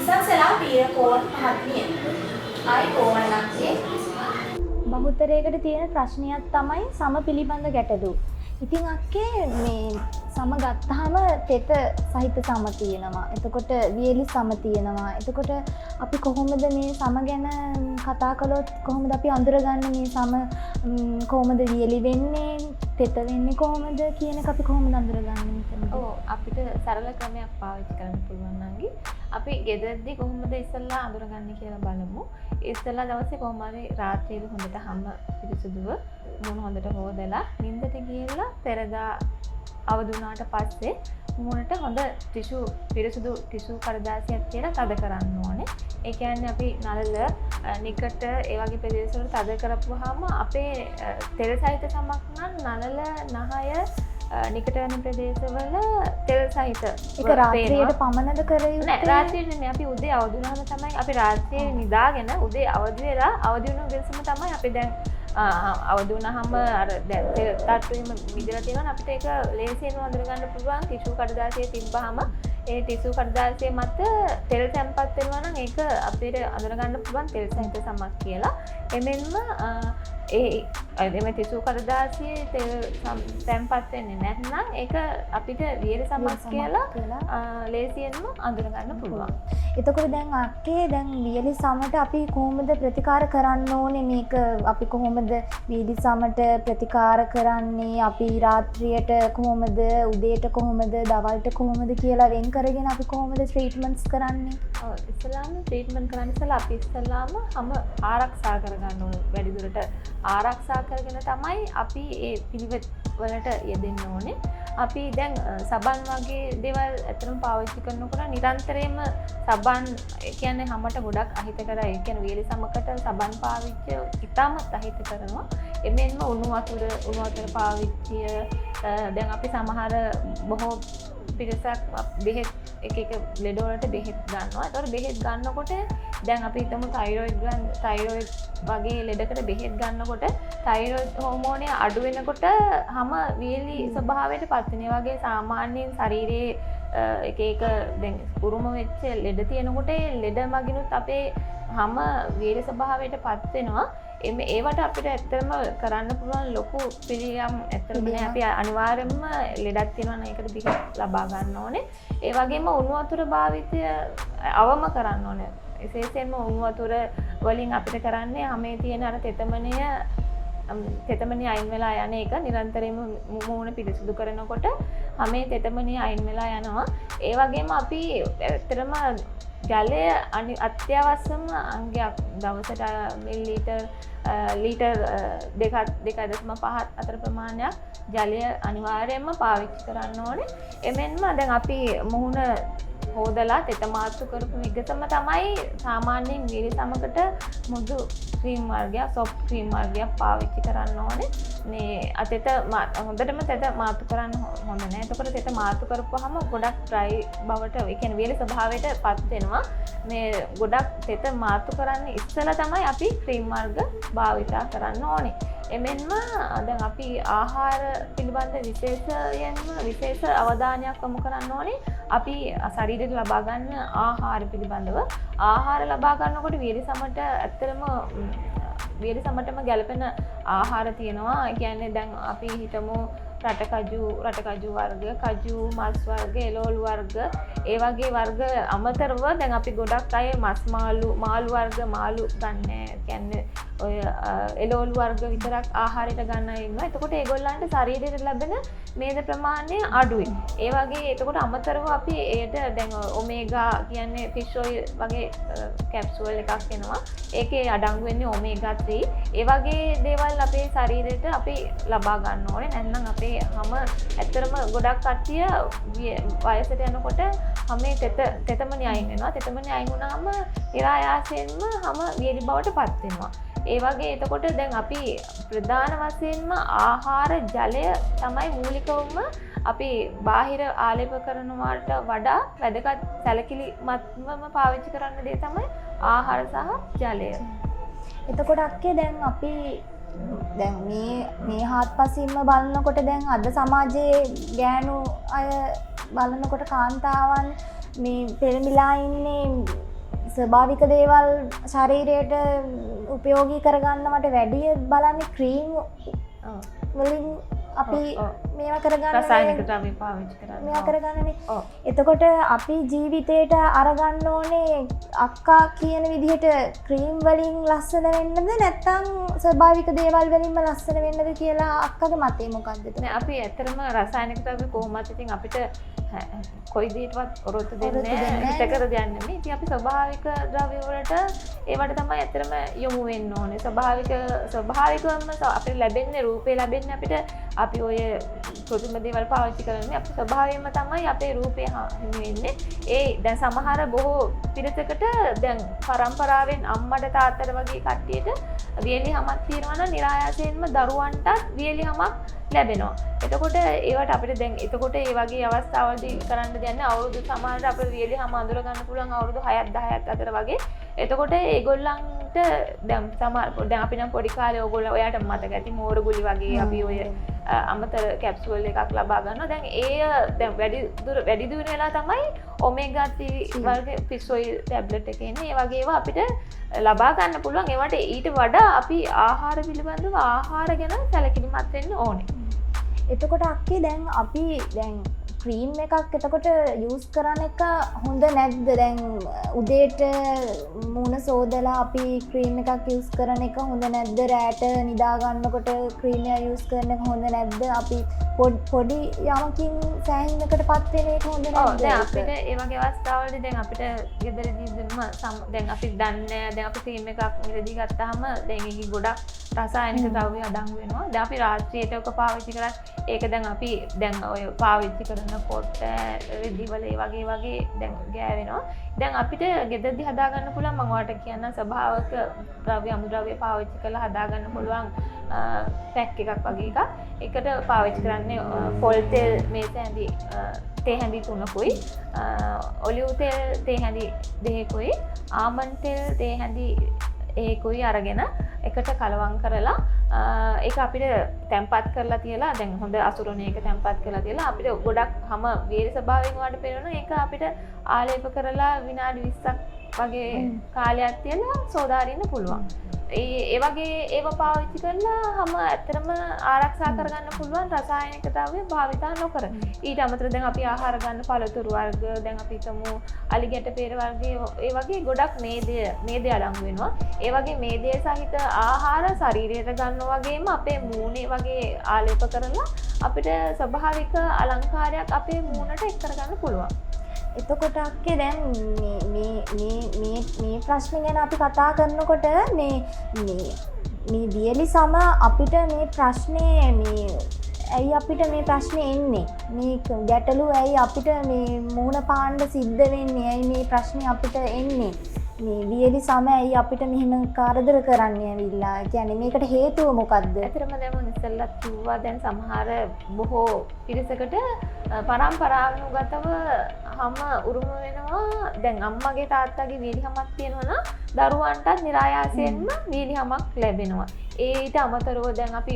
ඉස්සස්සලා පීර කෝන් මහත්මිය. ආයි නක්සේ බහුතරයකට තියෙන ප්‍රශ්නයක් තමයි සම පිළිබඳ ගැටලු. ඉතින් අක්කේ මේ සම ගත්තාම තෙත සහිත සම තියෙනවා. එතකොට වියලි සම තියෙනවා. එතකොට අපි කොහොමද මේ සම ගැන කතා කළොත් කොහොමද අපි අඳුරගන්නේ මේ සම කොහොමද වියලි වෙන්නේ, තෙත වෙන්නේ කොහොමද කියන එක අපි කොහොමද අඳුරගන්නේ? ඔව් අපිට සරල ක්‍රමයක් පාවිච්චි කරන්න පුළුවන් නංගි. අපි ගෙදරදී කොහොමද ඉස්සෙල්ලා අඳුරගන්නේ කියලා බලමු. ඉස්සෙල්ලා දවසේ කොහොම හරි රාත්‍රියේ හොඳට හැම පිරිසුදුව මුණ හොඳට හොදලා නිින්දට ගිහලා පෙරදා අවදි වුණාට පස්සේ මුණට හොඳ පිරිසුදු ටිෂු කඩදාසියක් තියලා තද කරන්න ඕනේ. ඒ කියන්නේ අපි නළල නිකට ඒ වගේ ප්‍රදේශවල තද කරපුවාම අපේ තෙල් සහිත සමක් නම් නළල නහය නිකට වෙන ප්‍රදේශවල තෙල් සහිත ඒක රාත්‍රියට පමණද කර යුත්තේ? නෑ රාත්‍රියේ නෙමෙයි. අපි උදේ අවදි වුණාම තමයි අපි රාත්‍රියේ නිදාගෙන උදේ අවදි වෙලා අවදි වුණ වෙලසම තමයි අපි දැන් අවදි වුණාම අර දැන් තෙල් තට්ටුවෙම මිදලා තියෙනවා. අපිට ඒක ලේසියෙන් අඳුර ගන්න පුළුවන්. ටිෂු කඩදාසිය තිබ්බහම ඒ ටිෂු කඩදාසිය මත තෙල් තැම්පත් වෙනවා නම් ඒක අපිට අඳුර ගන්න පුළුවන් තෙල් සහිත සමක් කියලා. එමෙන්ම එම ටිෂු කඩදාසියේ තෙල් තැම්පත් වෙන්නේ නැත්නම් ඒක අපිට වියලි සමක් කියලා ලේසියෙන්ම අඳුර ගන්න පුළුවන්. එතකොට දැන් අක්කේ දැන් වියලි සමට අපි කොහොමද ප්‍රතිකාර කරන්න ඕනේ? මේක අපි කොහොමද වියලි සමට ප්‍රතිකාර කරන්නේ? අපි රාත්‍රියට කොහොමද, උදේට කොහොමද, දවල්ට කොහොමද කියලා වෙන් කරගෙන අපි කොහොමද ට්‍රීට්මන්ට්ස් කරන්නේ? ඔව් ඉස්සලාම ට්‍රීට්මන්ට් කරන්න ඉස්සලා අපි ඉස්සලාම හැම ආරක්ෂා කරගන්න ඕනේ. වැඩි දුරට ආරක්ෂා කරගෙන තමයි අපි ඒ පිළිවෙත් වලට යෙදෙන්න ඕනේ. අපි දැන් සබන් වගේ දේවල් ඇත්තටම පාවිච්චි කරනකොට නිරන්තරයෙන්ම සබන් කියන්නේ හැමකට ගොඩක් අහිත කරා. ඒ කියන්නේ වියලි සමකට සබන් පාවිච්චිය ඉතාමත් අහිත කරනවා. එමෙන්ම උණු වතුර පාවිච්චිය දැන් අපි සමහර බොහෝ පිරිසක් බෙහෙත් එක ලෙඩ වලට බෙහෙත් ගන්නවා. ඒතකොට බෙහෙත් ගන්නකොට දැන් අපි හිතමු තයිරොයිඩ් වගේ ලෙඩකට බෙහෙත් ගන්නකොට තයිරොයිඩ් හෝමෝනය අඩු වෙනකොට හැම වියලි ස්වභාවයට පත් වෙන. ඒ වගේ සාමාන්‍යයෙන් ශරීරයේ එක දැන් උරුම වෙච්ච ලෙඩ තියෙනකොට ඒ ලෙඩ මගිනුත් අපේ හැම වියලි ස්වභාවයට පත් වෙනවා. ඒවට අපිට ඇත්තටම කරන්න පුළුවන් ලොකු පිළියම් ඇත්තටම නෑ. අපි අනිවාර්යයෙන්ම ලෙඩක් තියෙනවා නම් ඒකට බෙහෙත් ලබා ගන්න ඕනේ. ඒ වගේම උණු වතුර භාවිතය අවම කරන්න ඕනේ. විශේෂයෙන්ම උණු වතුර වලින් අපිට කරන්නේ හැමේ තියෙන අර තෙතමනි අයින් වෙලා යන එක. නිරන්තරයෙන්ම මූණ පිරිසිදු කරනකොට හැමේ තෙතමනි අයින් වෙලා යනවා. ඒ වගේම අපි ඇත්තටම ජලය අත්‍යවශ්‍යම අංගයක්. දවසට ලීටර් 2.5 අතර ප්‍රමාණයක් ජලය අනිවාර්යයෙන්ම පාවිච්චි කරන්න ඕනේ. එමෙන්ම දැන් අපි මුහුණ හොදලා තෙත මාත්තු කරපු විගතම තමයි සාමාන්‍යයෙන් වියලි සමකට මුදු ක්‍රීම් වර්ගයක්, සොෆ්ට් ක්‍රීම් වර්ගයක් පාවිච්චි කරන්න ඕනේ. මේ අතෙත හොඳටම තෙත මාත්තු කරන්න හොඳ නැහැ. එතකොට තෙත මාත්තු කරපුවාම ගොඩක් ඩ්‍රයි බවට, ඒ කියන්නේ වියලි ස්වභාවයට පත් වෙනවා. මේ ගොඩක් තෙත මාත්තු කරන්න ඉස්සෙල්ලා තමයි අපි ක්‍රීම් වර්ග භාවිතා කරන්න ඕනේ. එමෙන්ම දැන් අපි ආහාර පිළිබඳ විශේෂ අවධානයක් යොමු කරන්න ඕනේ. අපි ශරීරයට ලබා ගන්න ආහාර පිළිබඳව. ආහාර ලබා ගන්නකොට වියලි සමට ඇත්තටම වියලි සමටම ගැලපෙන ආහාර තියෙනවා. ඒ කියන්නේ දැන් අපි හිතමු රටකජු වර්ග, කජු, මස් වර්ග, එළවලු වර්ග, ඒ වගේ වර්ග අමතරව දැන් අපි ගොඩක් අය මස් මාළු වර්ග මාළු ගන්න. කියන්නේ ඔය එළවලු වර්ග විතරක් ආහාරයට ගන්න අය ඉන්නවා. එතකොට ඒගොල්ලන්ට ශරීරයට ලැබෙන මේද ප්‍රමාණය අඩුයි. ඒ වගේ එතකොට අමතරව අපි ඒට දැන් ඔමේගා කියන්නේ ෆිෂ් ඔයිල් වගේ කැප්සූල් එකක් එනවා. ඒකේ අඩංගු වෙන්නේ ඔමේගා 3. ඒ වගේ දේවල් අපේ ශරීරයට අපි ලබා ගන්න ඕනේ. නැත්නම් අපේ හැම ඇත්තරම ගොඩක් කට්ටිය වයසට යනකොට හැමේ තෙතමනි අයින් වෙනවා. තෙතමනි අයින් වුණාම ඉරායාසයෙන්ම හැම වියලි බවට පත් වෙනවා. ඒ වගේ එතකොට දැන් අපි ප්‍රධාන වශයෙන්ම ආහාර ජලය තමයි මූලිකවම අපි බාහිර ආලේප කරනවට වඩා වැදගත් සැලකිලිමත්වම පාවිච්චි කරන්න දේ තමයි ආහාර සහ ජලය. එතකොට අක්කේ දැන් අපි දැන් මේ හාත්පසින්ම බලනකොට දැන් අද සමාජයේ ගෑනු අය බලනකොට කාන්තාවන් මේ පෙරමිලා ඉන්නේ ස්වභාවික දේවල් ශරීරයට උපයෝගී කරගන්නවට වැඩිය බලන්නේ ක්‍රීම් වලින් අපි මේවා කරගන්න රසායනික ද්‍රව්‍ය පාවිච්චි කරන්නේ. මේවා කරගන්නනේ. ඔව්. එතකොට අපි ජීවිතේට අරගන්න ඕනේ අක්කා කියන විදිහට ක්‍රීම් වලින් ලස්සන වෙන්නද නැත්නම් ස්වභාවික දේවල් වලින්ම ලස්සන වෙන්නද කියලා අක්කගේ මතය මොකක්ද? නෑ අපි ඇත්තටම රසායනික ද්‍රව්‍ය කොහොමද ඉතින් අපිට කොයි දෙයකටවත් ඔරොත්තු දෙන්නේ නැහැ. හිතකර දෙන්නේ නෙමෙයි. ඉතින් අපි ස්වභාවික ද්‍රව්‍ය වලට ඒවට තමයි ඇත්තටම යොමු වෙන්න ඕනේ. ස්වභාවිකවම අපිට ලැබෙන්නේ රූපේ ලැබෙන්නේ අපිට අපි ඔය කෘත්‍රිම දේවල් පාවිච්චි කරන්නේ අපි ස්වභාවයෙන්ම තමයි අපේ රූපේ හිමි වෙන්නේ. ඒ දැන් සමහර බොහෝ පිරිසකට දැන් පරම්පරාවෙන් අම්මට තාත්තට වගේ කට්ටියට වියලි හමක් තියෙනවා නම් નિરાයාසයෙන්ම දරුවන්ටත් වියලි හමක් ලැබෙනවා. එතකොට ඒවට අපිට දැන් එතකොට ඒ වගේ අවස්ථාවලදී කරන්න දෙන්නේ අවුරුදු සමහරට අපිට වියලි හම අඳුර ගන්න පුළුවන් අවුරුදු 6ක් 10ක් අතර වගේ. එතකොට ඒගොල්ලන්ට දැන් සමහර දැන් අපි නම් පොඩි කාලේ ඕගොල්ලෝ ඔයාට මතක ඇති මෝර ගුලි වගේ අපි ඔය අමතර කැප්සූල් එකක් ලබා ගන්නවා. දැන් දැන් වැඩි දියුණු වෙලා තමයි ඔමේගා 3 වර්ග ෆිෂ් ඔයිල් ටැබ්ලට් එක එන්නේ. ඒ වගේ ඒවා අපිට ලබා ගන්න පුළුවන්. ඒවට ඊට වඩා අපි ආහාර පිළිබඳව ආහාර ගැන සැලකිලිමත් වෙන්න ඕනේ. එතකොට අක්කේ දැන් අපි දැන් ක්‍රීම් එකක් එතකොට යූස් කරන එක හොඳ නැද්ද? දැන් උදේට මූණ සෝදලා අපි ක්‍රීම් එකක් යූස් කරන එක හොඳ නැද්ද? රැට නිදා ගන්නකොට ක්‍රීම් එක යූස් කරන එක හොඳ නැද්ද? අපි පොඩි යමකින් සෑහීමකටපත් වෙන එක හොඳ නැද්ද? දැන් අපිට ඒ වගේ අවස්ථාවලදී දැන් අපිට ගෙදරදීම දැන් අපි දන්නේ දැන් අපි ක්‍රීම් එකක් මිලදී ගත්තාම දැන් ඒකේ ගොඩක් රසායනික ද්‍රව්‍ය අඩංගු වෙනවා. දැන් අපි රාත්‍රියට ඔක පාවිච්චි කරත් ඒක දැන් අපි දැන් ඔය පාවිච්චි කරනකොට රිදිවල ඒ වගේ දැන් ගෑවෙනවා. දැන් අපිට ගෙදරදී හදාගන්න පුළුවන් මම ඔයාලට කියන්න ස්වභාවික ද්‍රව්‍ය අමුද්‍රව්‍ය පාවිච්චි කරලා හදාගන්න පුළුවන් පැක් එකක් වගේ එකක්. ඒකට පාවිච්චි කරන්නේ පොල් තෙල් මේස හැඳි තේ හැඳි 3කුයි ඔලිව් තෙල් තේ හැඳි 2කුයි ආමන්ඩ් තෙල් තේ හැඳි ඒකුයි අරගෙන එකට කලවම් කරලා ඒක අපිට තැම්පත් කරලා තියලා දැන් හොඳ අසුරණයක තැම්පත් කරලා තියලා අපිට ගොඩක් හැම වේරි ස්වභාවයෙන් වඩ පෙරෙනවා. ඒක අපිට ආලේප කරලා විනාඩි 20ක් වගේ කාලයක් තියලා සෝදාරින්න පුළුවන්. ඒ වගේ ඒවා පාවිච්චි කරලා හැම ඇත්තටම ආරක්ෂා කරගන්න පුළුවන් රසායනික ද්‍රව්‍ය භාවිතා නොකර. ඊට අමතරව දැන් අපි ආහාර ගන්න පළතුරු වර්ග දැන් අපි හිතමු අලි ගැට පෙර වර්ග ඒ වගේ ගොඩක් මේදය අඩංගු වෙනවා. ඒ වගේ මේදය සහිත ආහාර ශරීරයට ගන්නවා වගේම අපේ මූණේ වගේ ආලේප කරලා අපිට ස්වභාවික අලංකාරයක් අපේ මූණට එක් කරගන්න පුළුවන්. එතකොට අක්කේ දැන් මේ ප්‍රශ්න ගැන අපි කතා කරනකොට මේ වියලි සම අපිට මේ ප්‍රශ්නේ ඇයි අපිට මේ ප්‍රශ්නේ එන්නේ? මේ ගැටලු ඇයි අපිට මේ මුහුණ පාන්න සිද්ධ වෙන්නේ? ඇයි මේ ප්‍රශ්නේ අපිට එන්නේ? මේ වියලි සම ඇයි අපිට මෙහෙම කරදර කරන්නේ ඇවිල්ලා? කියන්නේ මේකට හේතුව මොකද්ද? ඇත්තටම දැන් මම ඉස්සෙල්ලත් කිව්වා දැන් සමහර බොහෝ පිරිසකට පරම්පරානුගතව හැම උරුම වෙනවා. දැන් අම්මගේ තාත්තගේ වියලි හැමක් තියෙනවා නම් දරුවන්ටත් નિરાයාසයෙන්ම වියලි හැමක් ලැබෙනවා. ඊට අමතරව දැන් අපි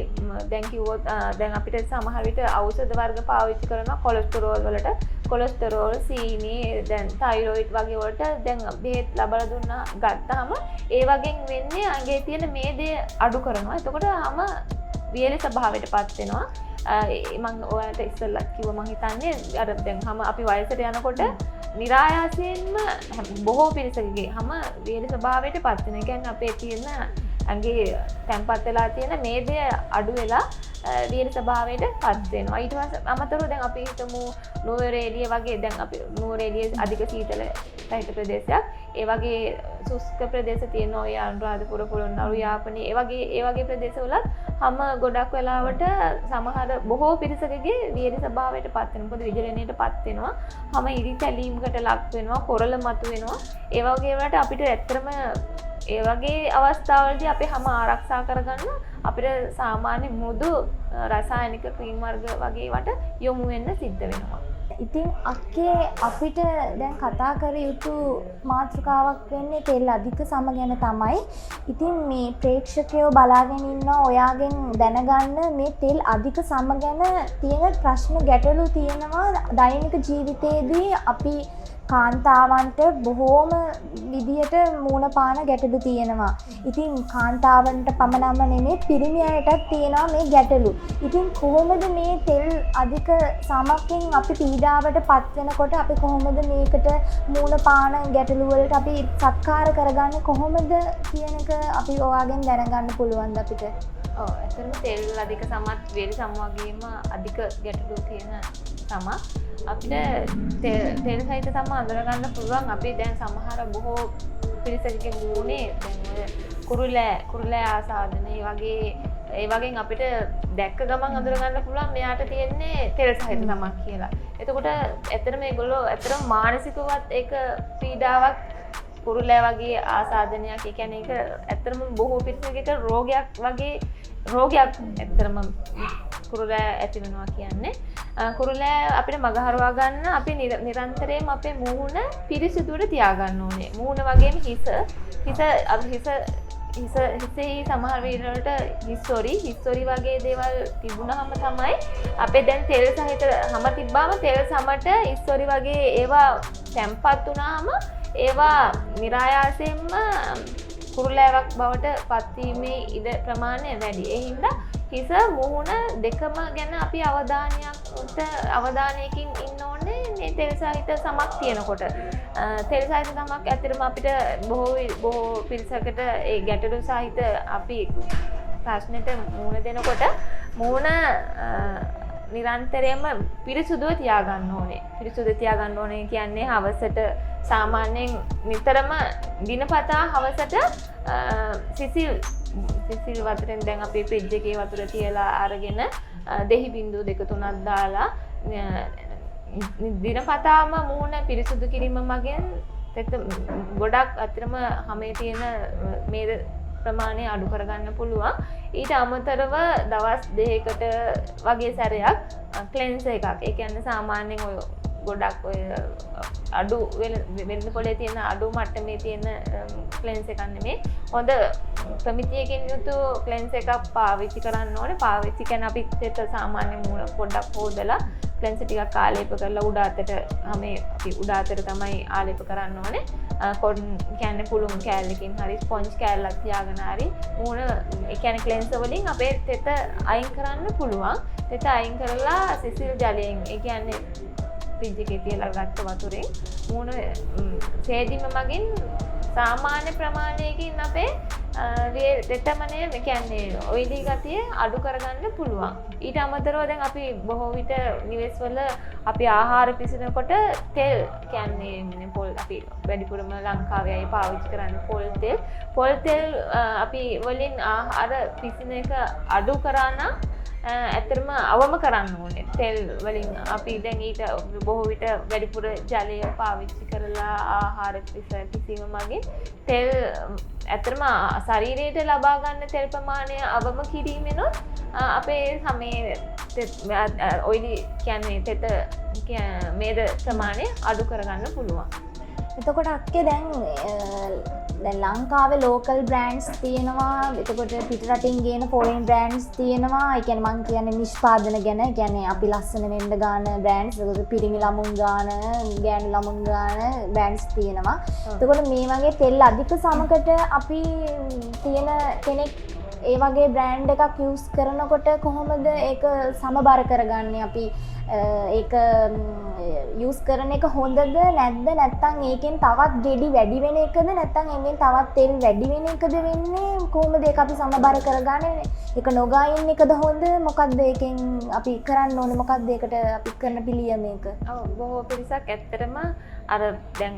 දැන් කිව්වොත් දැන් අපිට සමහර විට ඖෂධ වර්ග පාවිච්චි කරනවා කොලෙස්ටරෝල් වලට. කොලෙස්ටරෝල් සීනි දැන් තයිරොයිඩ් වගේ වලට දැන් බෙහෙත් ලබලා දුන්නා ගත්තාම ඒ වගේ වෙන්නේ අගේ තියෙන මේදය අඩු කරනවා. එතකොට හැම වියලි ස්වභාවයටපත් වෙනවා. මම ඔයාලට ඉස්සෙල්ලත් කිව්වා මම හිතන්නේ අර දැන් හැම අපි වයසට යනකොට નિરાයාසයෙන්ම බොහෝ පිරිසකගේ හැම වියලි ස්වභාවයටපත් වෙනවා. ඒ කියන්නේ අපේ තියෙන ඇඟේ තැම්පත් වෙලා තියෙන මේදය අඩු වෙලා වියලි ස්වභාවයට පත් වෙනවා. ඊට පස්සේ අමතරව දැන් අපි හිතමු නුවරඑළිය වගේ දැන් අපි නුවරඑළිය අධික සීතල සහිත ප්‍රදේශයක්. ඒ වගේ සුස්ක ප්‍රදේශ තියෙන ඔය අනුරාධපුර පොළොන්නරු යාපනයේ ඒ වගේ ප්‍රදේශවලත් හැම ගොඩක් වෙලාවට සමහර බොහෝ පිරිසකගේ වියලි ස්වභාවයට පත් වෙනවා. මොකද විජලනයට පත් වෙනවා. හැම ඉරි තැලීමකට ලක් වෙනවා. කොරළ මතු වෙනවා. ඒ වගේ වලට අපිට ඇත්තටම ඒ වගේ අවස්ථාවලදී අපි හැම ආරක්ෂා කරගන්න අපිට සාමාන්‍ය මෘදු රසායනික ක්‍රීම් වර්ග වගේ වට යොමු වෙන්න සිද්ධ වෙනවා. ඉතින් අක්කේ අපිට දැන් කතා කර යුතු මාතෘකාවක් වෙන්නේ තෙල් අධික සම ගැන තමයි. ඉතින් මේ ප්‍රේක්ෂකයෝ බලාගෙන ඉන්නවා ඔයාගෙන් දැනගන්න මේ තෙල් අධික සම ගැන තියෙන ප්‍රශ්න ගැටලු තියෙනවා දෛනික ජීවිතයේදී අපි කාන්තාවන්ට බොහෝම විදිහට මූණ පාන ගැටලු තියෙනවා. ඉතින් කාන්තාවන්ට පමණම නෙමෙයි පිරිමි අයටත් තියෙනවා මේ ගැටලු. ඉතින් කොහොමද මේ තෙල් අධික සමකින් අපි පීඩාවට පත් වෙනකොට අපි කොහොමද මේකට මූණ පාන ගැටලු වලට අපි සත්කාර කරගන්නේ කොහොමද කියන එක අපි ඔයාගෙන් දැනගන්න පුළුවන්ද අපිට? ඇතරම තෙල් අධික සමත් වේලි සමවගේම අධික ගැටලු තියෙන තම අපිට තෙල් සහිත තම අඳුරගන්න පුළුවන්. අපි දැන් සමහර බොහෝ පිරිසකගේ මූණේ දැන් කුරුලෑ ආසාදන ඒ වගේ අපිට දැක්ක ගමන් අඳුරගන්න පුළුවන් මෙයාට තියෙන්නේ තෙල් සහිත තමක් කියලා. එතකොට ඇත්තට මේගොල්ලෝ ඇත්තටම මානසිකවත් ඒක පීඩාවක් කුරුලෑ වගේ ආසාදනයක්. ඒ කියන්නේ ඒක ඇත්තටම බොහෝ පිරිසකක රෝගයක් ඇත්තටම කුරුලෑ ඇති වෙනවා කියන්නේ. කුරුලෑ අපිට මගහරවා ගන්න අපි නිරන්තරයෙන්ම අපේ මූණ පිරිසිදුවට තියාගන්න ඕනේ. මූණ වගේම හිසෙහි සමහර වීරවලට හිස්සොරි වගේ දේවල් තිබුණාම තමයි අපේ දැන් තෙල් සහිත හැම තිබ්බාම තෙල් සමට හිස්සොරි වගේ ඒවා තැම්පත් වුණාම ඒවා નિરાයාසයෙන්ම කුරුලෑවක් බවට පත්වීමේ ඉඩ ප්‍රමාණය වැඩි. ඒ හින්දා හිස මුහුණ දෙකම ගැන අපි අවධානයකින් ඉන්න ඕනේ මේ තෙල් සහිත සමක් තියෙනකොට. තෙල් සහිත සමක් ඇත්තටම අපිට බොහෝ පිරිසකට ඒ ගැටලු සහිත අපි ප්‍රශ්නෙට මුහුණ දෙනකොට මුහුණ නිරන්තරයෙන්ම පිරිසුදුව තියාගන්න ඕනේ. පිරිසුදු තියාගන්න ඕනේ කියන්නේ හවසට සාමාන්‍යයෙන් නිතරම දිනපතා හවසට සිසිල් වතුරෙන් දැන් අපි ෆ්‍රිජ් එකේ වතුර තියලා අරගෙන දෙහි බිංදු 2-3ක් දාලා දිනපතාම මූණ පිරිසුදු කිරීම මගින් ගොඩක් අතරම හැමේ තියෙන මේ ප්‍රමාණය අඩු කරගන්න පුළුවන්. ඊට අමතරව දවස් 2කට වගේ සැරයක් ක්ලෙන්ස් එකක්. ඒ කියන්නේ සාමාන්‍යයෙන් ඔය ගොඩක් ඔය අඩු වෙළඳ පොලේ තියෙන අඩු මට්ටමේ තියෙන ක්ලෙන්ස් එකක් නෙමෙයි. හොඳ ප්‍රමිතියකින් යුතු ක්ලෙන්ස් එකක් පාවිච්චි කරන්න ඕනේ. පාවිච්චි කරන අපි තෙත සාමාන්‍ය මූණ පොඩ්ඩක් හොදලා ක්ලෙන්ස් ටිකක් ආලේප කරලා උඩ අතට අපි උඩ අතට තමයි ආලේප කරන්න ඕනේ. කියන්නේ පුළුන් කෑල්ලකින් හරි ස්පොන්ජ් කෑල්ලක් තියාගෙන හරි මූණ ඒ කියන්නේ ක්ලෙන්සර් වලින් අපේ තෙත අයින් කරන්න පුළුවන්. තෙත අයින් කරලා සිසිල් ජලයෙන් ඒ කියන්නේ ෆ්‍රිජ් එකේ තියලා ගත්ත වතුරෙන් මූණ සේදීම මගින් සාමාන්‍ය ප්‍රමාණයකින් අපේ තෙතමනය කියන්නේ ඔයිලි ගතිය අඩු කරගන්න පුළුවන්. ඊට අමතරව දැන් අපි බොහෝ විට නිවෙස්වල අපි ආහාර පිසිනකොට තෙල් කියන්නේ පොල් අපි වැඩිපුරම ලංකාවේ අය පාවිච්චි කරන්නේ පොල් තෙල් අපි වලින් ආහාර පිසින එක අඩු කරා නම් ඇත්තටම අවම කරන්න ඕනේ. තෙල් වලින් අපි දැන් ඊට බොහෝ විට වැඩිපුර ජලය පාවිච්චි කරලා ආහාර පිසීම මගින් තෙල් ඇත්තටම ශරීරයට ලබා ගන්න තෙල් ප්‍රමාණය අවම කිරීමෙනුත් අපේ හැමේ ඔයිලි කියන්නේ තෙත මේද ප්‍රමාණය අඩු කරගන්න පුළුවන්. එතකොට අක්කේ දැන් ලංකාවේ ලෝකල් බ්‍රෑන්ඩ්ස් තියෙනවා. එතකොට පිටරටින් ගේන ෆෝරින් බ්‍රෑන්ඩ්ස් තියෙනවා. ඒ කියන්නේ මං කියන්නේ නිෂ්පාදන ගැන. ඒ කියන්නේ අපි ලස්සන වෙන්න ගන්න බ්‍රෑන්ඩ්ස්. එතකොට පිරිමි ළමුන් ගන්න, ගෑනු ළමුන් ගන්න බ්‍රෑන්ඩ්ස් තියෙනවා. එතකොට මේ වගේ තෙල් අධික සමකට අපි තියෙන කෙනෙක් ඒ වගේ බ්‍රෑන්ඩ් එකක් යූස් කරනකොට කොහොමද ඒක සමබර කරගන්නේ අපි? ඒක යූස් කරන එක හොඳද නැද්ද? නැත්නම් ඒකෙන් තවත් ගෙඩි වැඩි වෙන එකද? නැත්නම් එන්නේ තවත් තෙල් වැඩි වෙන එකද වෙන්නේ? කොහොමද ඒක අපි සමබර කරගන්නේ? ඒක නොගා ඉන්න එකද හොඳ? මොකද්ද ඒකෙන් අපි කරන්න ඕනේ? මොකද්ද ඒකට අපි කරන පිළියම එක? බොහෝ පිරිසක් ඇත්තටම දැන්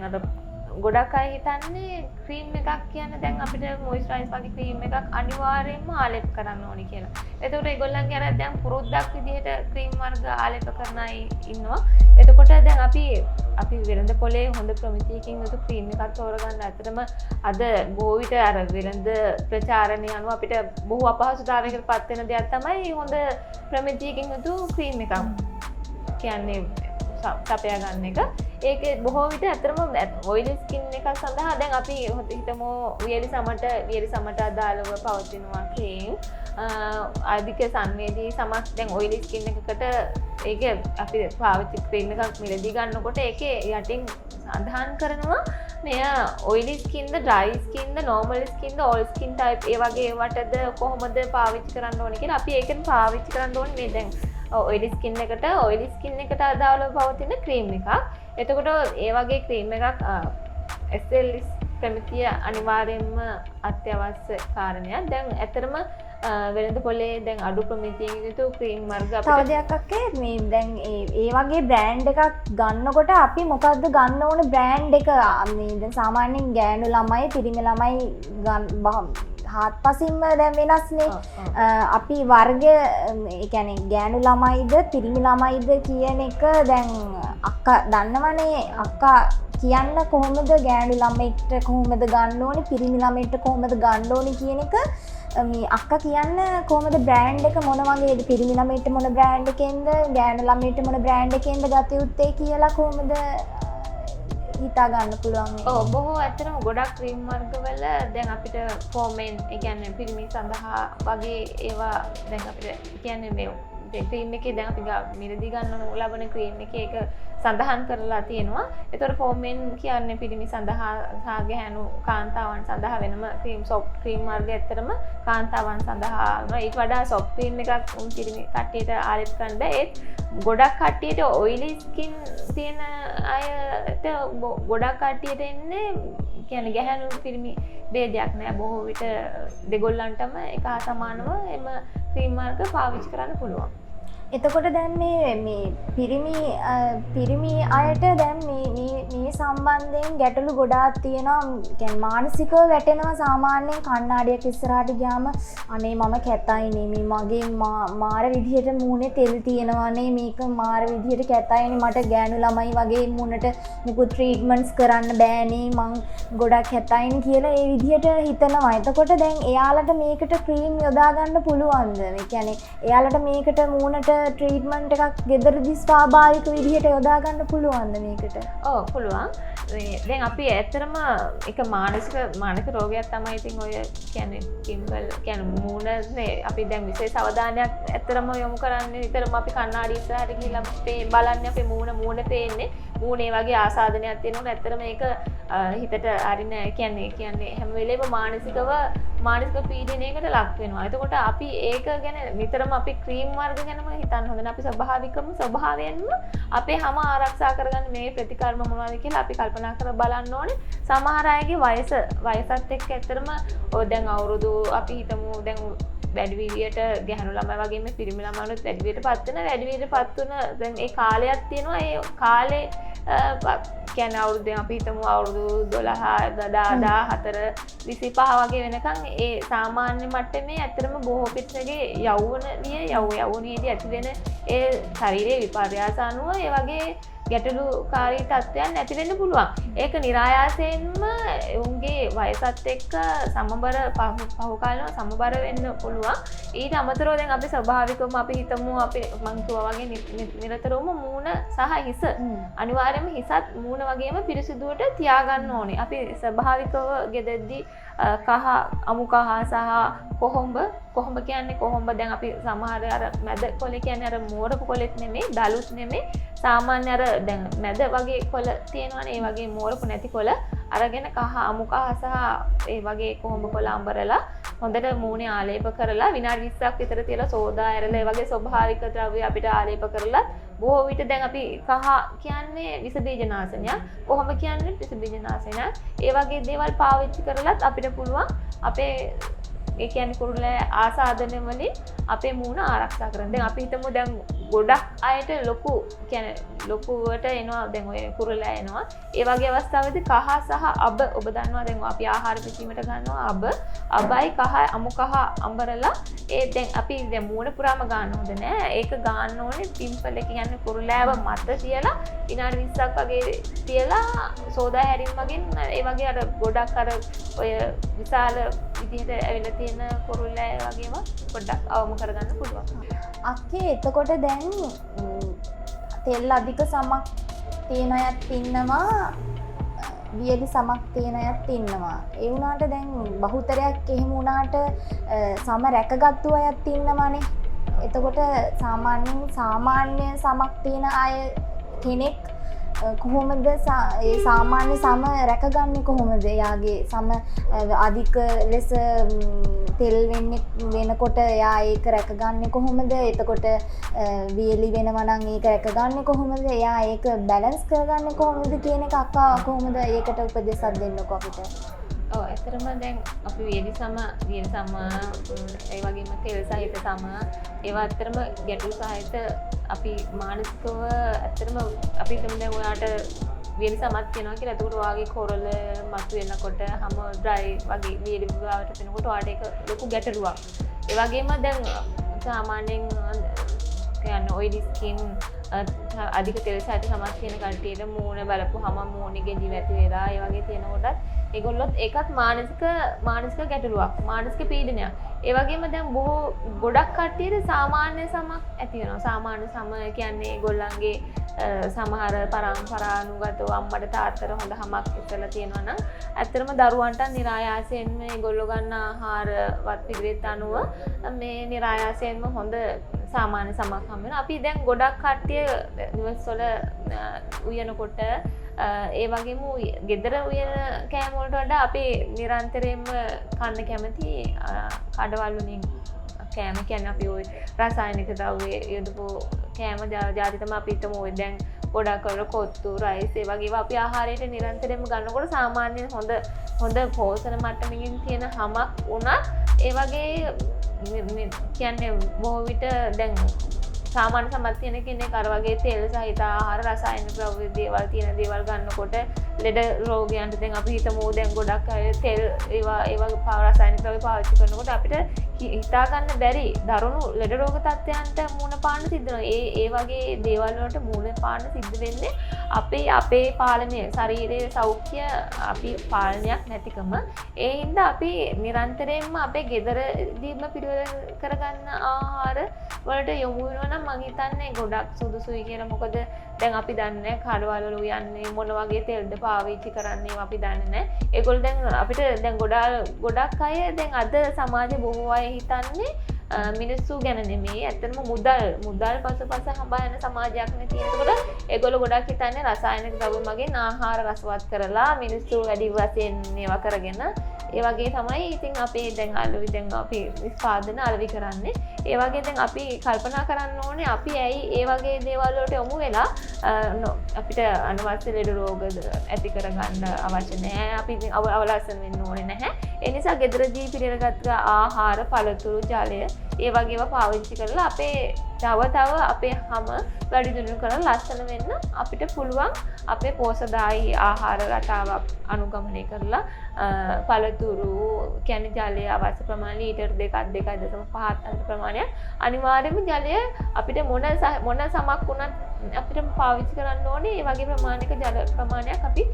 ගොඩක් අය හිතන්නේ ක්‍රීම් එකක් කියන්නේ දැන් අපිට මොයිස්චරයිස් වගේ ක්‍රීම් එකක් අනිවාර්යයෙන්ම ආලේප කරන්න ඕනේ කියලා. ඒතකොට ඒගොල්ලන්ගේ අර දැන් පුරුද්දක් විදිහට ක්‍රීම් වර්ග ආලේප කරන අය ඉන්නවා. එතකොට දැන් අපි වෙළඳ පොලේ හොඳ ප්‍රමිතියකින් යුතු ක්‍රීම් එකක් තෝරගන්න ඇත්තටම අද බොහෝ විට අර වෙළඳ ප්‍රචාරණය අනුව අපිට බොහෝ අපහසුතාවයකට පත් වෙන දෙයක් තමයි හොඳ ප්‍රමිතියකින් යුතු ක්‍රීම් එකක් කියන්නේ සපයා ගන්න එක. ඒක බොහෝ විට ඇත්තටම ඔයිලි ස්කින් එක සඳහා දැන් අපි හිතමු වියලි සමට අදාළව පවතිනවා ක්‍රීම්. අධික සංවේදී සමක් දැන් ඔයිලි ස්කින් එකකට ඒක අපි පාවිච්චි ක්‍රීම් එකක් මිලදී ගන්නකොට ඒකේ යටින් සඳහන් කරනවා මෙය ඔයිලි ස්කින්ද ඩ්‍රයි ස්කින්ද නෝමල් ස්කින්ද ඕල් ස්කින් ටයිප් ඒ වගේ වටද කොහොමද පාවිච්චි කරන්න ඕනේ කියලා අපි ඒකෙන් පාවිච්චි කරන්න ඕනේ මේ දැන් ඔයිලි ස්කින් එකට ඔයිලි ස්කින් එකට අදාළව පවතින ක්‍රීම් එකක්. එතකොට ඒ වගේ ක්‍රීම් එකක් SLS ප්‍රමිතිය අනිවාර්යයෙන්ම අත්‍යවශ්‍ය කාරණයක්. දැන් ඇතරම වෙළඳ පොලේ දැන් අඩු ප්‍රමිතියෙන් යුතු ක්‍රීම් වර්ග තව දෙයක් අක්කේ මේ දැන් ඒ වගේ බ්‍රෑන්ඩ් එකක් ගන්නකොට අපි මොකද්ද ගන්න ඕන බ්‍රෑන්ඩ් එක මේ දැන් සාමාන්‍යයෙන් ගෑනු ළමයි පිරිමි ළමයි හාත්පසින්ම දැන් වෙනස්නේ. අපි වර්ග ඒ කියන්නේ ගෑනු ළමයිද පිරිමි ළමයිද කියන එක දැන් අක්කා දන්නවනේ. අක්කා කියන්න කොහොමද ගෑනු ළමයිට කොහොමද ගන්න ඕනේ පිරිමි ළමයිට කොහොමද ගන්න ඕනේ කියන එක මේ අක්කා කියන්න කොහොමද බ්‍රෑන්ඩ් එක මොන වගේද පිරිමි ළමයිට මොන බ්‍රෑන්ඩ් එකෙන්ද ගෑනු ළමයිට මොන බ්‍රෑන්ඩ් එකෙන්ද ගත යුත්තේ කියලා කොහොමද හිතා ගන්න පුළුවන්. බොහෝ ඇත්තටම ගොඩක් ක්‍රීම් වර්ගවල දැන් අපිට ෆෝමෙන් ඒ කියන්නේ පිරිමි සඳහා වගේ ඒවා දැන් අපිට කියන්නේ මේ ක්‍රීම් එකේ දැන් අපි මිලදී ගන්න ලබන ක්‍රීම් එකේ ඒක සඳහන් කරලා තියෙනවා. ඒතකොට ෆෝමෙන් කියන්නේ පිරිමි සඳහා සහ ගැහැණු කාන්තාවන් සඳහා වෙනම ක්‍රීම් සොෆ්ට් ක්‍රීම් වර්ග ඇත්තටම කාන්තාවන් සඳහා ඊට වඩා සොෆ්ට් ක්‍රීම් එකක් පිරිමි කට්ටියට ආලේප කරන්න. ඒත් ගොඩක් කට්ටියට ඔයිලි ස්කින් තියෙන අයට ගොඩක් කට්ටියට එන්නේ කියන්නේ ගැහැණු පිරිමි ભેදයක් නෑ. බොහෝ විට දෙගොල්ලන්ටම එක හා සමානව එම ක්‍රීම් වර්ග පාවිච්චි කරන්න පුළුවන්. එතකොට දැන් මේ පිරිමි අයට දැන් මේ සම්බන්ධයෙන් ගැටලු ගොඩාක් තියෙනවා. කියන්නේ මානසිකව වැටෙනවා. සාමාන්‍යයෙන් කණ්ණාඩියක් ඉස්සරහට ගියාම අනේ මම කැතයිනේ මේ මගේ මාර විදිහට මූණේ තෙල් තියෙනවානේ මේක මාර විදිහට කැතයිනේ මට ගෑනු ළමයි වගේ මූණට මුකුත් ට්‍රීට්මන්ට්ස් කරන්න බෑනේ මං ගොඩක් කැතයිනේ කියලා ඒ විදිහට හිතනවා. එතකොට දැන් එයාලට මේකට ක්‍රීම් යොදා ගන්න පුළුවන්ද? ඒ කියන්නේ එයාලට මේකට මූණට ට්‍රීට්මන්ට් එකක් ගෙදරදී ස්වාභාවික විදිහට යොදා ගන්න පුළුවන්ද මේකට? ඔව් පුළුවන්. දැන් අපි ඇත්තටම එක මානසික රෝගයක් තමයි ඉතින් ඔය කියන්නේ කිම්බල් කියන්නේ මූණනේ අපි දැන් විශේෂ අවධානයක් ඇත්තටම යොමු කරන්නේ විතරම අපි කණ්ණාඩි ඉස්සරහට ගිහිල්ලා බලන්නේ අපේ මූණ පේන්නේ මූණේ වගේ ආසාදනයක් තියෙනවනේ. ඇත්තටම ඒක හිතට අරින කියන්නේ හැම වෙලේම මානසික පීඩනයකට ලක් වෙනවා. එතකොට අපි ඒක ගැන නිතරම අපි ක්‍රීම් වර්ග ගැනම හිතන්න හොඳ නැහැ. අපි ස්වභාවයෙන්ම අපේ හැම ආරක්ෂා කරගන්න මේ ප්‍රතිකර්ම මොනවද කියලා අපි කල්පනා කරලා බලන්න ඕනේ. සමහර අයගේ වයසත් එක්ක ඇත්තටම ඔය දැන් අවුරුදු අපි හිතමු දැන් වැඩි විදියට ගැහණු ළමයි වගේම පිරිමි ළමයිනුත් වැඩි විදියට පත් වෙන දැන් ඒ කාලයක් තියෙනවා. ඒ කාලේ කියන්නේ අවුරුදු අපි හිතමු අවුරුදු 12 14 25 වගේ වෙනකන් ඒ සාමාන්‍ය මට්ටමේ ඇත්තටම බොහෝ පිටසගේ යෞවනයේදී ඇති වෙන ඒ ශරීරයේ විපර්යාස අනුව ඒ වගේ ගැටලුකාරී තත්ත්වයන් නැති වෙන්න පුළුවන්. ඒක නිරායාසයෙන්ම උන්ගේ වයසත් එක්ක සමබර පහුකාලීනව සමබර වෙන්න පුළුවන්. ඊට අමතරව දැන් අපි ස්වභාවිකවම අපි හිතමු අපි මං කිව්වා වගේ නිරතරවම මූණ සහ හිස අනිවාර්යයෙන්ම හිසත් මූණ වගේම පිරිසිදුවට තියාගන්න ඕනේ. අපි ස්වභාවිකව ගෙදෙද්දී කහ අමු කහ සහ කොහොඹ කියන්නේ කොහොඹ දැන් අපි සමහර අර මැද කොළ කියන්නේ අර මෝරපු කොළෙත් නෙමෙයි දලුත් නෙමෙයි සාමාන්‍ය අර දැන් මැද වගේ කොළ තියෙනවනේ. ඒ වගේ මෝරපු නැති කොළ අරගෙන කහ අමු කහ සහ ඒ වගේ කොහොඹ කොළ අඹරලා හොඳට මූණේ ආලේප කරලා විනාඩි 20ක් විතර තියලා සෝදා ඇරලා ඒ වගේ ස්වභාවික ද්‍රව්‍ය අපිට ආලේප කරලා බොහෝ විට දැන් අපි කහ කියන්නේ විස බීජ නාශනයක්, කොහොඹ කියන්නේ විස බීජ නාශනයක්. ඒ වගේ දේවල් පාවිච්චි කරලත් අපිට පුළුවන් අපේ ඒ කියන්නේ කුරුල්ලෑ ආසාදනය වලින් අපේ මූණ ආරක්ෂා කරන්න. දැන් අපි හිතමු දැන් ගොඩක් අයට ලොකුවට එනවා දැන් ඔය කුරුල්ලෑ එනවා. ඒ වගේ අවස්ථාවලදී කහ සහ අබ ඔබ දන්නවා දැන් අපි ආහාර පිටීමට ගන්නවා අබයි කහ අමු කහ අඹරලා ඒ දැන් අපි දැන් මූණ පුරාම ගන්න හොඳ නෑ. ඒක ගන්න ඕනේ පිම්පල් එක කියන්නේ කුරුල්ලෑව මත තියලා විනාඩි 20ක් වගේ තියලා සෝදා හැරීම වගේ ඒ වගේ අර ගොඩක් අර ඔය විශාල විදිහට ඇවිල්ලා තියෙන කුරුල්ලෑ වගේම පොඩ්ඩක් අවම කරගන්න පුළුවන්. අක්කේ එතකොට දැන් තෙල් අධික සමක් තියෙන අයත් ඉන්නවා වියලි සමක් තියෙන අයත් ඉන්නවා. ඒ වුණාට දැන් බහුතරයක් එහෙම වුණාට සම රැකගත්තු අයත් ඉන්නවානේ. එතකොට සාමාන්‍ය සමක් තියෙන අය කෙනෙක් කොහොමද ඒ සාමාන්‍ය සම රැකගන්නේ කොහොමද? එයාගේ සම අධික ලෙස තෙල් වෙනකොට එයා ඒක රැකගන්නේ කොහොමද? එතකොට වියලි වෙනවා නම් ඒක රැකගන්නේ කොහොමද? එයා ඒක බැලන්ස් කරගන්නේ කොහොමද කියන එක අක්කා කොහොමද ඒකට උපදෙසක් දෙන්නකෝ අපිට? ඇතරම දැන් අපි වියලි සම ඒ වගේම තෙල් සහිත සම ඒවා ඇත්තරම ගැටලු සහිත අපි මානසිකව ඇත්තරම අපි හිතමු දැන් ඔයාට වියලි සමත් වෙනවා කියලා. එතකොට ඔයාගේ කොරළ මතු වෙනකොට හැම ඩ්‍රයි වගේ වියලි බවට වෙනකොට ඔයාට ඒක ලොකු ගැටලුවක්. ඒ වගේම දැන් සාමාන්‍යයෙන් කියන්නේ ඔයිලි ස්කින් අධික තෙල් සහිත සමත් තියෙන කට්ටියට මූණ බලපුවම මූණේ ගෙඩි වැති වෙලා ඒ වගේ තියෙනකොටත් ඒගොල්ලොත් ඒකත් මානසික ගැටලුවක්, මානසික පීඩනයක්. ඒ වගේම දැන් ගොඩක් කට්ටියට සාමාන්‍ය සමක් ඇති වෙනවා. සාමාන්‍ය සම කියන්නේ ඒගොල්ලන්ගේ සමහර පරම්පරානුගතව අම්මට තාත්තට හොඳ හමක් ඉස්සලා තියෙනවා නම් ඇත්තටම දරුවන්ට නිරායාසයෙන්ම ඒගොල්ලෝ ගන්න ආහාර වත් පිළිවෙත් අනුව මේ නිරායාසයෙන්ම හොඳ සාමාන්‍ය සමක් හම්බ වෙනවා. අපි දැන් ගොඩක් කට්ටිය නිවස්වල උයනකොට ඒ වගේම ගෙදර උයන කෑම වලට වඩා අපි නිරන්තරයෙන්ම කන්න කැමති කඩවල් වලින් කෑම කියන්නේ අපි ওই රසායනික ද්‍රව්‍ය යොදපු කෑම ජාති තමයි අපි හිතමු ඔය දැන් ගොඩක් කරලා කොත්තු රයිස් ඒ වගේ ඒවා අපි ආහාරයට නිරන්තරයෙන්ම ගන්නකොට සාමාන්‍යයෙන් හොඳ පෝෂණ මට්ටමකින් තියෙන හමක් උනත් ඒ වගේ කියන්නේ බොහෝ විට දැන් සාමාන්‍ය සමත් තියෙන කෙනෙක් අර වගේ තෙල් සහිත ආහාර රසායනික ද්‍රව්‍ය දේවල් තියෙන දේවල් ගන්නකොට ලෙඩ රෝගයන්ට දැන් අපි හිතමු දැන් ගොඩක් අය තෙල් ඒවා රසායනික ද්‍රව්‍ය පාවිච්චි කරනකොට අපිට හිතා ගන්න බැරි දරුණු ලෙඩ රෝග තත්ත්වයන්ට මුහුණ පාන්න සිද්ධ වෙනවා. ඒ වගේ දේවල් වලට මුහුණ පාන්න සිද්ධ වෙන්නේ අපේ පාලනය ශරීරයේ සෞඛ්‍ය අපි පාලනයක් නැතිකම. ඒ හින්දා අපි නිරන්තරයෙන්ම අපේ ගෙදරදීම පිළිවෙල කරගන්න ආහාර වලට යොමු වෙනවා නම් මම හිතන්නේ ගොඩක් සුදුසුයි කියලා. මොකද දැන් අපි දන්නේ කඩවල වල උයන්නේ මොන වගේ තෙල්ද පාවිච්චි කරන්නේ අපි දන්නේ නැහැ. ඒගොල්ලෝ දැන් අපිට දැන් ගොඩක් අය දැන් අද සමාජයේ බොහෝ අය හිතන්නේ මිනිස්සු ගැන නෙමෙයි. ඇත්තටම මුදල් පසුපස හඹා යන සමාජයක් නේ තියෙනකොට ඒගොල්ලෝ ගොඩක් හිතන්නේ රසායනික ද්‍රව්‍ය මගින් ආහාර රසවත් කරලා මිනිස්සු වැඩි වශයෙන් ඒවා කරගෙන ඒ වගේ තමයි ඉතින් අපේ දැන් අපි නිෂ්පාදන අලෙවි කරන්නේ. ඒ වගේ දැන් අපි කල්පනා කරන්න ඕනේ අපි ඇයි ඒ වගේ දේවල් වලට යොමු වෙලා අපිට අනවශ්‍ය ලෙඩ රෝග ඇති කරගන්න අවශ්‍ය නැහැ. අපි ඉතින් අවලස්සන වෙන්න ඕනේ නැහැ. ඒ නිසා ගෙදරදී පිළිරගත් ආහාර, පළතුරු, ජලය ඒ වගේව පාවිච්චි කරලා අපේ තව අපේ හැම වැඩි දියුණු කරලා ලස්සන වෙන්න අපිට පුළුවන් අපේ පෝෂදායී ආහාර රටාවක් අනුගමනය කරලා පළතුරු කියන්නේ ජලය අවශ්‍ය ප්‍රමාණය ලීටර් 2.5 අතර ප්‍රමාණයක් අනිවාර්යයෙන්ම ජලය අපිට මොන සමක් වුණත් අපිට පාවිච්චි කරන්න ඕනේ. ඒ වගේ ප්‍රමාණික ජල ප්‍රමාණයක් අපි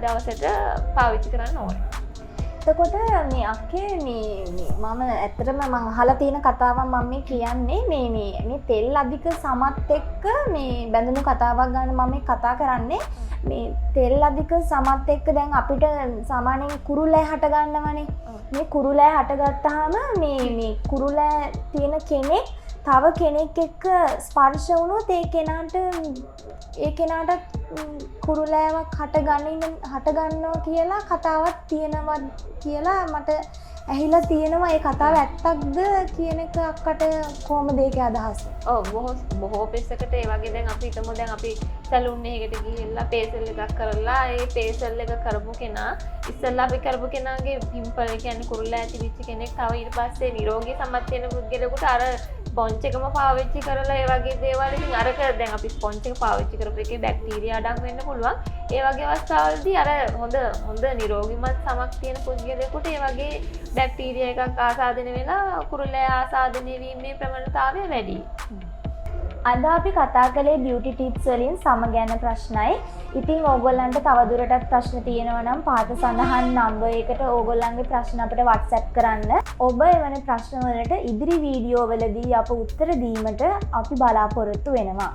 දවසට පාවිච්චි කරන්න ඕනේ. එතකොට මේ අක්කේ මම ඇත්තටම මම අහලා තියෙන කතාවක් මම මේ කියන්නේ මේ තෙල් අධික සමත් එක්ක මේ බැඳුණු කතාවක් ගන්න මම මේ කතා කරන්නේ. මේ තෙල් අධික සමත් එක්ක දැන් අපිට සාමාන්‍යයෙන් කුරුලෑ හට ගන්නවනේ. මේ කුරුලෑ හටගත්තාම මේ කුරුලෑ තියෙන කෙනෙක් තව කෙනෙක් එක්ක ස්පර්ශ වුණොත් ඒ කෙනාට කුරුලෑවක් හටගන්නවා කියලා කතාවක් තියෙනවා කියලා මට ඇහිලා තියෙනවා. ඒ කතාව ඇත්තක්ද කියන එක අක්කට කොහොමද ඒකේ අදහස? ඔව් බොහෝ පෙස්සකට ඒ වගේ දැන් අපි හිතමු දැන් අපි සැලූන් එකකට ගිහිල්ලා පේසල් එකක් කරලා ඒ පේසල් එක කරපු කෙනා ඉස්සෙල්ලා අපි කරපු කෙනාගේ පිම්පල් කියන්නේ කුරුල්ලා ඇතිවිච්ච කෙනෙක් තව ඊට පස්සේ නිරෝගී සමත් වෙන පුද්ගලයෙකුට අර ස්පොන්ජ් එකම පාවිච්චි කරලා ඒ වගේ දේවල් ඉතින් අරක දැන් අපි ස්පොන්ජ් එක පාවිච්චි කරපු එකේ බැක්ටීරියා අඩංගු වෙන්න පුළුවන්. ඒ වගේ අවස්ථාවලදී අර හොඳ නිරෝගීමත් සමක් තියෙන පුද්ගලයෙකුට ඒ වගේ බැක්ටීරියා එකක් ආසාදනය වෙලා කුරුල්ලා ආසාදනය වීමේ ප්‍රවණතාවය වැඩි. අද අපි කතා කළේ බියුටි ටිප්ස් වලින් සම ගැන ප්‍රශ්නයි. ඉතින් ඕගොල්ලන්ට තවදුරටත් ප්‍රශ්න තියෙනවා නම් පාත සඳහන් නම්බර් එකට ඕගොල්ලන්ගේ ප්‍රශ්න අපිට WhatsApp කරන්න. ඔබ එවැනි ප්‍රශ්න වලට ඉදිරි වීඩියෝ වලදී අප උත්තර දීමට අපි බලාපොරොත්තු වෙනවා.